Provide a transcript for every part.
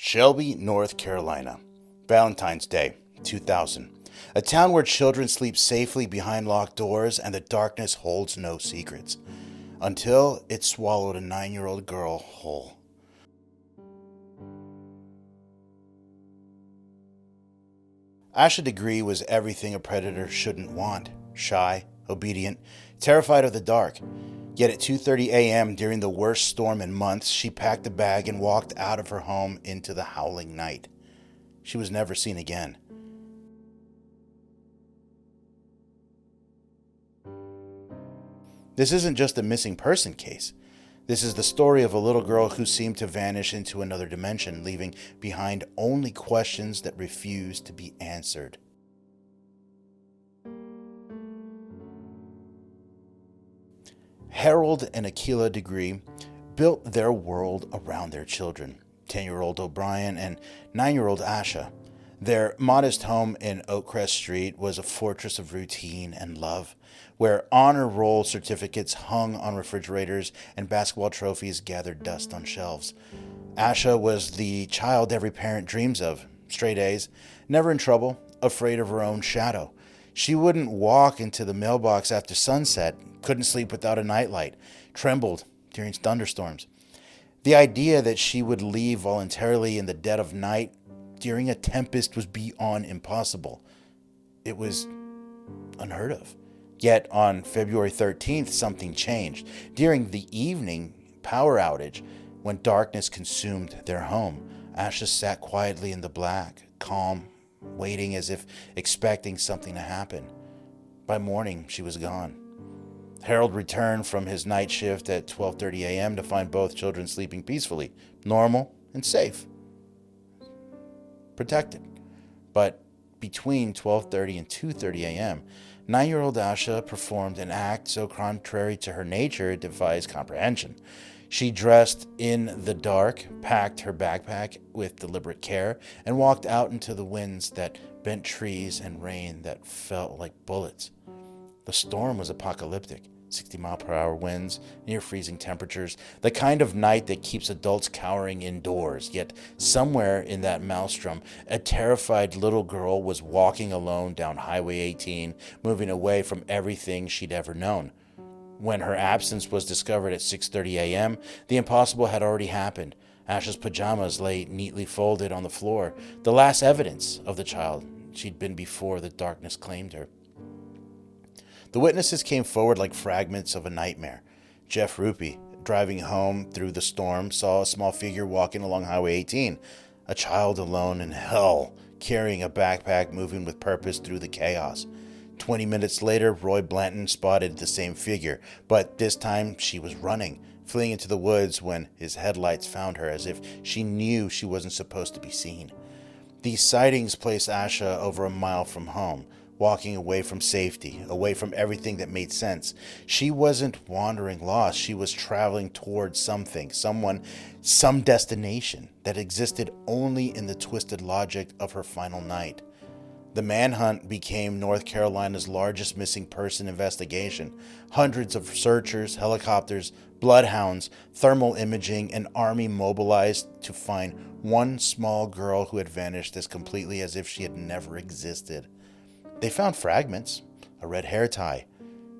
Shelby, North Carolina. Valentine's Day, 2000. A town where children sleep safely behind locked doors and the darkness holds no secrets. Until it swallowed a 9-year-old girl whole. Asha Degree was everything a predator shouldn't want. Shy, obedient, terrified of the dark. Yet at 2:30 a.m. during the worst storm in months, she packed a bag and walked out of her home into the howling night. She was never seen again. This isn't just a missing person case. This is the story of a little girl who seemed to vanish into another dimension, leaving behind only questions that refuse to be answered. Harold and Asha Degree built their world around their children, 10-year-old O'Brien and 9-year-old Asha. Their modest home in Oakcrest Street was a fortress of routine and love, where honor roll certificates hung on refrigerators and basketball trophies gathered dust on shelves. Asha was the child every parent dreams of, straight A's, never in trouble, afraid of her own shadow. She wouldn't walk into the mailbox after sunset, couldn't sleep without a nightlight, trembled during thunderstorms. The idea that she would leave voluntarily in the dead of night during a tempest was beyond impossible. It was unheard of. Yet on February 13th, something changed. During the evening power outage, when darkness consumed their home, Asha sat quietly in the black, calm, waiting as if expecting something to happen. By morning, she was gone. Harold returned from his night shift at 12:30 a.m. to find both children sleeping peacefully, normal and safe, protected. But between 12:30 and 2:30 a.m., 9-year-old Asha performed an act so contrary to her nature it defies comprehension. She dressed in the dark, packed her backpack with deliberate care, and walked out into the winds that bent trees and rain that felt like bullets. The storm was apocalyptic. 60-mile-per-hour winds, near-freezing temperatures, the kind of night that keeps adults cowering indoors. Yet somewhere in that maelstrom, a terrified little girl was walking alone down Highway 18, moving away from everything she'd ever known. When her absence was discovered at 6:30 a.m., the impossible had already happened. Asha's pajamas lay neatly folded on the floor, the last evidence of the child she'd been before the darkness claimed her. The witnesses came forward like fragments of a nightmare. Jeff Rupi, driving home through the storm, saw a small figure walking along Highway 18, a child alone in hell, carrying a backpack moving with purpose through the chaos. 20 minutes later, Roy Blanton spotted the same figure, but this time she was running, fleeing into the woods when his headlights found her as if she knew she wasn't supposed to be seen. These sightings placed Asha over a mile from home, walking away from safety, away from everything that made sense. She wasn't wandering lost. She was traveling towards something, someone, some destination that existed only in the twisted logic of her final night. The manhunt became North Carolina's largest missing person investigation. Hundreds of searchers, helicopters, bloodhounds, thermal imaging, an army mobilized to find one small girl who had vanished as completely as if she had never existed. They found fragments, a red hair tie,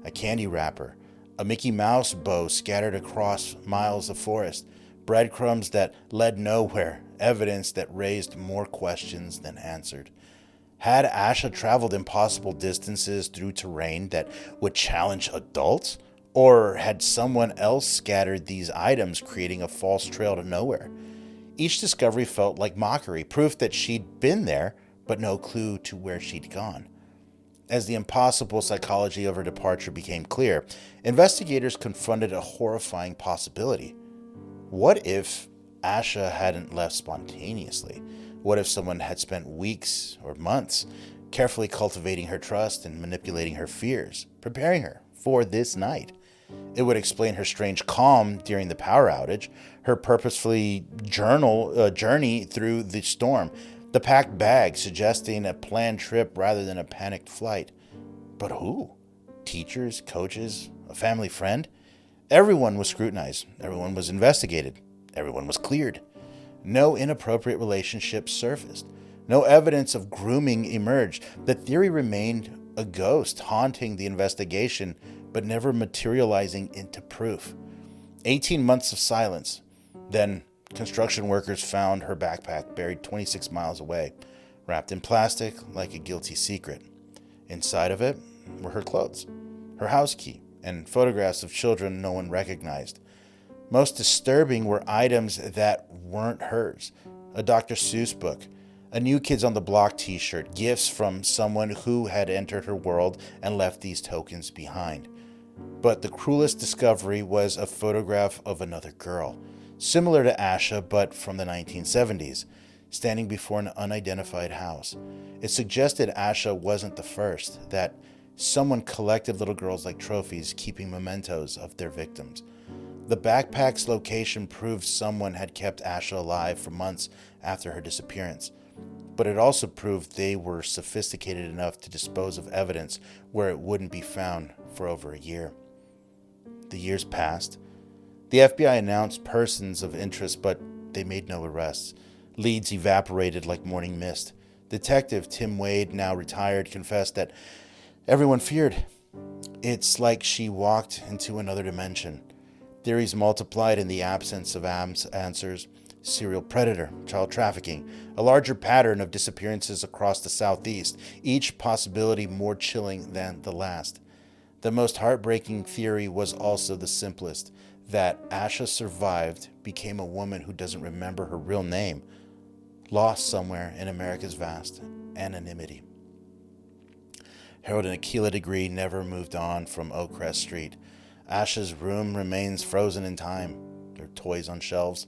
a candy wrapper, a Mickey Mouse bow scattered across miles of forest, breadcrumbs that led nowhere, evidence that raised more questions than answered. Had Asha traveled impossible distances through terrain that would challenge adults? Or had someone else scattered these items, creating a false trail to nowhere? Each discovery felt like mockery, proof that she'd been there, but no clue to where she'd gone. As the impossible psychology of her departure became clear, investigators confronted a horrifying possibility. What if Asha hadn't left spontaneously? What if someone had spent weeks or months carefully cultivating her trust and manipulating her fears, preparing her for this night? It would explain her strange calm during the power outage, her purposefully journey through the storm, the packed bag suggesting a planned trip rather than a panicked flight. But who? Teachers, coaches, a family friend? Everyone was scrutinized. Everyone was investigated. Everyone was cleared. No inappropriate relationships surfaced. No evidence of grooming emerged. The theory remained a ghost haunting the investigation, but never materializing into proof. 18 months of silence. Then, construction workers found her backpack buried 26 miles away, wrapped in plastic like a guilty secret. Inside of it were her clothes, her house key, and photographs of children no one recognized. Most disturbing were items that weren't hers. A Dr. Seuss book, a New Kids on the Block t-shirt, gifts from someone who had entered her world and left these tokens behind. But the cruelest discovery was a photograph of another girl, similar to Asha but from the 1970s, standing before an unidentified house. It suggested Asha wasn't the first, that someone collected little girls like trophies, keeping mementos of their victims. The backpack's location proved someone had kept Asha alive for months after her disappearance, but it also proved they were sophisticated enough to dispose of evidence where it wouldn't be found for over a year. The years passed. The FBI announced persons of interest, but they made no arrests. Leads evaporated like morning mist. Detective Tim Wade, now retired, confessed that everyone feared. It's like she walked into another dimension. Theories multiplied in the absence of answers. Serial predator, child trafficking, a larger pattern of disappearances across the Southeast, each possibility more chilling than the last. The most heartbreaking theory was also the simplest, that Asha survived, became a woman who doesn't remember her real name, lost somewhere in America's vast anonymity. Harold and Asha Degree never moved on from Oakcrest Street. Asha's room remains frozen in time. There are toys on shelves,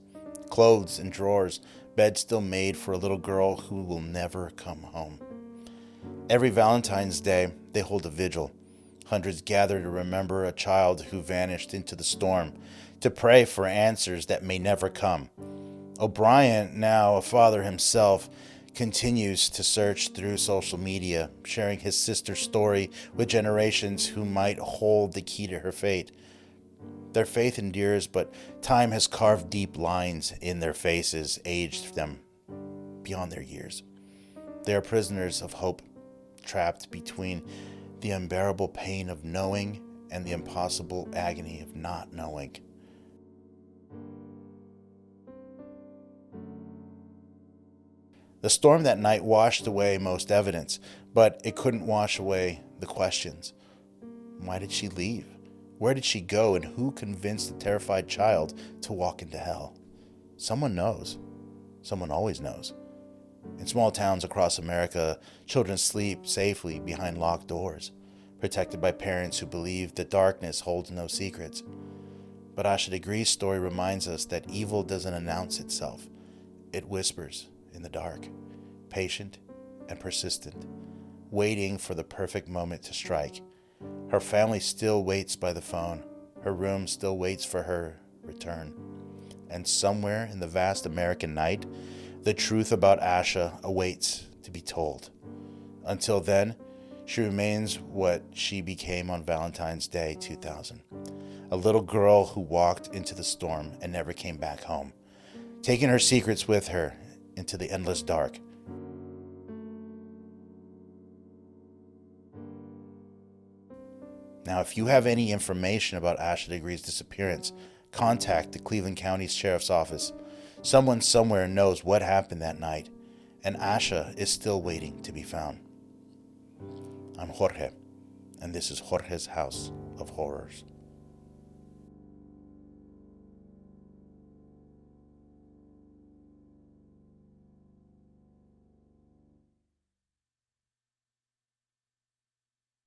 clothes in drawers, bed still made for a little girl who will never come home. Every Valentine's Day, they hold a vigil. Hundreds gather to remember a child who vanished into the storm, to pray for answers that may never come. O'Brien, now a father himself, continues to search through social media, sharing his sister's story with generations who might hold the key to her fate. Their faith endures, but time has carved deep lines in their faces, aged them beyond their years. They are prisoners of hope, trapped between the unbearable pain of knowing and the impossible agony of not knowing. The storm that night washed away most evidence, but it couldn't wash away the questions. Why did she leave? Where did she go, and who convinced the terrified child to walk into hell? Someone knows. Someone always knows. In small towns across America, children sleep safely behind locked doors, protected by parents who believe that darkness holds no secrets. But Asha Degree's story reminds us that evil doesn't announce itself. It whispers in the dark, patient and persistent, waiting for the perfect moment to strike. Her family still waits by the phone. Her room still waits for her return. And somewhere in the vast American night, the truth about Asha awaits to be told. Until then, she remains what she became on Valentine's Day 2000. A little girl who walked into the storm and never came back home, taking her secrets with her into the endless dark. Now, if you have any information about Asha Degree's disappearance, contact the Cleveland County Sheriff's Office. Someone somewhere knows what happened that night, and Asha is still waiting to be found. I'm Jorge, and this is Jorge's House of Horrors.